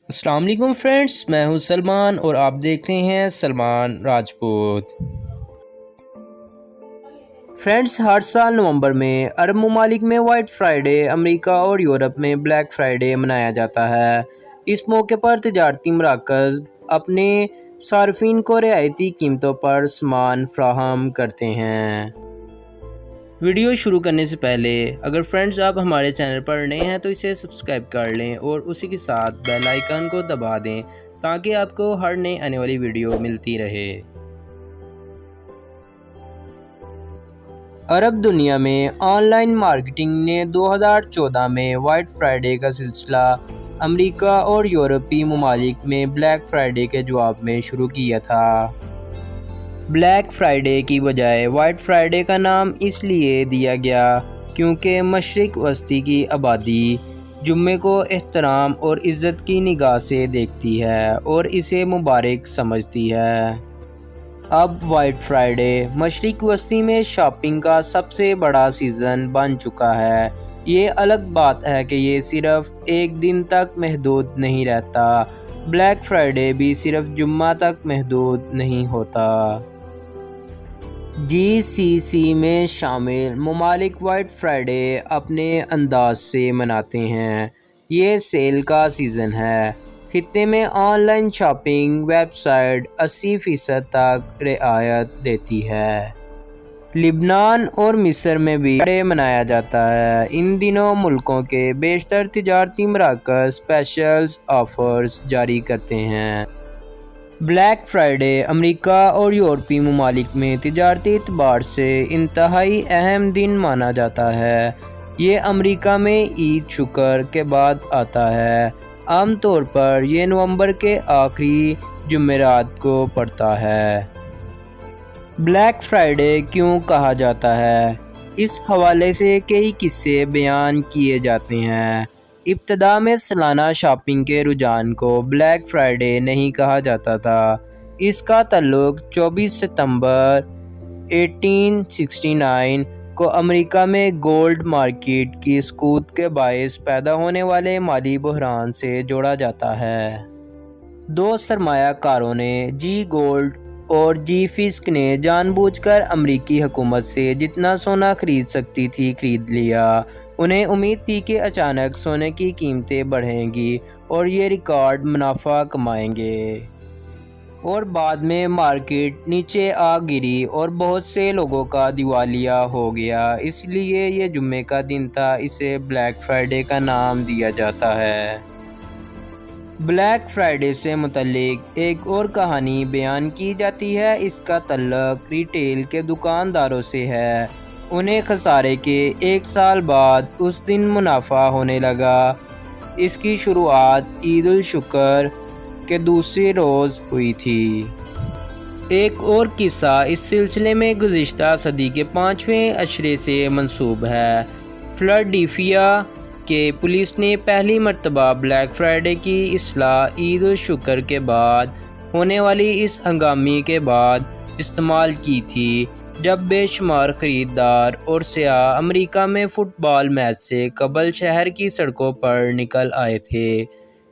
السلام علیکم فرینڈس، میں ہوں سلمان اور آپ دیکھ رہے ہیں سلمان راجپوت۔ فرینڈس، ہر سال نومبر میں عرب ممالک میں وائٹ فرائیڈے، امریکہ اور یورپ میں بلیک فرائیڈے منایا جاتا ہے۔ اس موقع پر تجارتی مراکز اپنے صارفین کو رعایتی قیمتوں پر سامان فراہم کرتے ہیں۔ ویڈیو شروع کرنے سے پہلے اگر فرینڈز آپ ہمارے چینل پر نئے ہیں تو اسے سبسکرائب کر لیں اور اسی کے ساتھ بیل آئیکن کو دبا دیں تاکہ آپ کو ہر نئی آنے والی ویڈیو ملتی رہے۔ عرب دنیا میں آن لائن مارکیٹنگ نے 2014 میں وائٹ فرائیڈے کا سلسلہ امریکہ اور یورپی ممالک میں بلیک فرائیڈے کے جواب میں شروع کیا تھا۔ بلیک فرائیڈے کی بجائے وائٹ فرائیڈے کا نام اس لیے دیا گیا کیونکہ مشرق وسطی کی آبادی جمعے کو احترام اور عزت کی نگاہ سے دیکھتی ہے اور اسے مبارک سمجھتی ہے۔ اب وائٹ فرائیڈے مشرق وسطی میں شاپنگ کا سب سے بڑا سیزن بن چکا ہے۔ یہ الگ بات ہے کہ یہ صرف ایک دن تک محدود نہیں رہتا۔ بلیک فرائیڈے بھی صرف جمعہ تک محدود نہیں ہوتا۔ GCC میں شامل ممالک وائٹ فرائیڈے اپنے انداز سے مناتے ہیں۔ یہ سیل کا سیزن ہے۔ خطے میں online shopping website 80% تک رعایت دیتی ہے۔ لبنان اور مصر میں بھی فرائیڈے منایا جاتا ہے۔ ان دنوں ملکوں کے بیشتر تجارتی مراکز اسپیشل آفرز جاری کرتے ہیں۔ بلیک فرائیڈے امریکہ اور یورپی ممالک میں تجارتی اعتبار سے انتہائی اہم دن مانا جاتا ہے۔ یہ امریکہ میں عید شکر کے بعد آتا ہے۔ عام طور پر یہ نومبر کے آخری جمعرات کو پڑتا ہے۔ بلیک فرائیڈے کیوں کہا جاتا ہے؟ اس حوالے سے کئی قصے بیان کیے جاتے ہیں۔ ابتدا میں سالانہ شاپنگ کے رجحان کو بلیک فرائیڈے نہیں کہا جاتا تھا۔ اس کا تعلق 24 ستمبر 1869 کو امریکہ میں گولڈ مارکیٹ کی سقوط کے باعث پیدا ہونے والے مالی بحران سے جوڑا جاتا ہے۔ دو سرمایہ کاروں نے جی گولڈ اور جی فسک نے جان بوجھ کر امریکی حکومت سے جتنا سونا خرید سکتی تھی خرید لیا۔ انہیں امید تھی کہ اچانک سونے کی قیمتیں بڑھیں گی اور یہ ریکارڈ منافع کمائیں گے۔ اور بعد میں مارکیٹ نیچے آ گری اور بہت سے لوگوں کا دیوالیہ ہو گیا۔ اس لیے یہ جمعے کا دن تھا۔ اسے بلیک فرائیڈے کا نام دیا جاتا ہے۔ بلیک فرائیڈے سے متعلق ایک اور کہانی بیان کی جاتی ہے۔ اس کا تعلق ریٹیل کے دکانداروں سے ہے۔ انہیں خسارے کے ایک سال بعد اس دن منافع ہونے لگا۔ اس کی شروعات عید الشکر کے دوسرے روز ہوئی تھی۔ ایک اور قصہ اس سلسلے میں گزشتہ صدی کے 5ویں عشرے سے منسوب ہے۔ فلاڈیلفیا کے پولیس نے پہلی مرتبہ بلیک فرائیڈے کی اصطلاح عید الشکر کے بعد ہونے والی اس ہنگامے کے بعد استعمال کی تھی، جب بے شمار خریدار اور سیاح امریکہ میں فٹ بال میچ سے قبل شہر کی سڑکوں پر نکل آئے تھے۔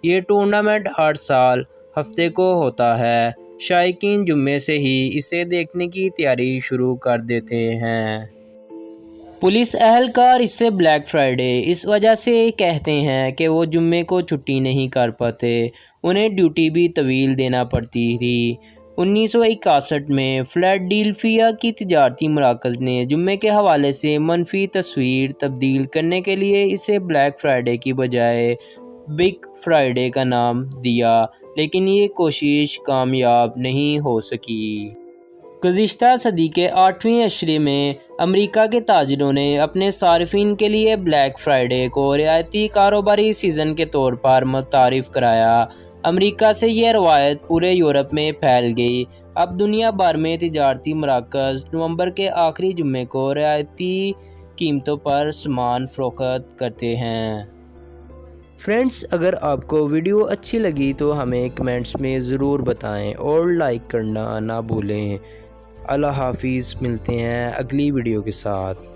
یہ ٹورنامنٹ ہر سال ہفتے کو ہوتا ہے۔ شائقین جمعے سے ہی اسے دیکھنے کی تیاری شروع کر دیتے ہیں۔ پولیس اہلکار اسے بلیک فرائیڈے اس وجہ سے کہتے ہیں کہ وہ جمعے کو چھٹی نہیں کر پاتے۔ انہیں ڈیوٹی بھی طویل دینا پڑتی تھی۔ 1961 میں فلاڈیلفیا کی تجارتی مراکز نے جمعے کے حوالے سے منفی تصویر تبدیل کرنے کے لیے اسے بلیک فرائیڈے کی بجائے بگ فرائیڈے کا نام دیا، لیکن یہ کوشش کامیاب نہیں ہو سکی۔ گزشتہ صدی کے 8ویں عشرے میں امریکہ کے تاجروں نے اپنے صارفین کے لیے بلیک فرائیڈے کو رعایتی کاروباری سیزن کے طور پر متعارف کرایا۔ امریکہ سے یہ روایت پورے یورپ میں پھیل گئی۔ اب دنیا بھر میں تجارتی مراکز نومبر کے آخری جمعے کو رعایتی قیمتوں پر سامان فروخت کرتے ہیں۔ فرینڈز، اگر آپ کو ویڈیو اچھی لگی تو ہمیں کمنٹس میں ضرور بتائیں اور لائک کرنا نہ بھولیں۔ اللہ حافظ، ملتے ہیں اگلی ویڈیو کے ساتھ۔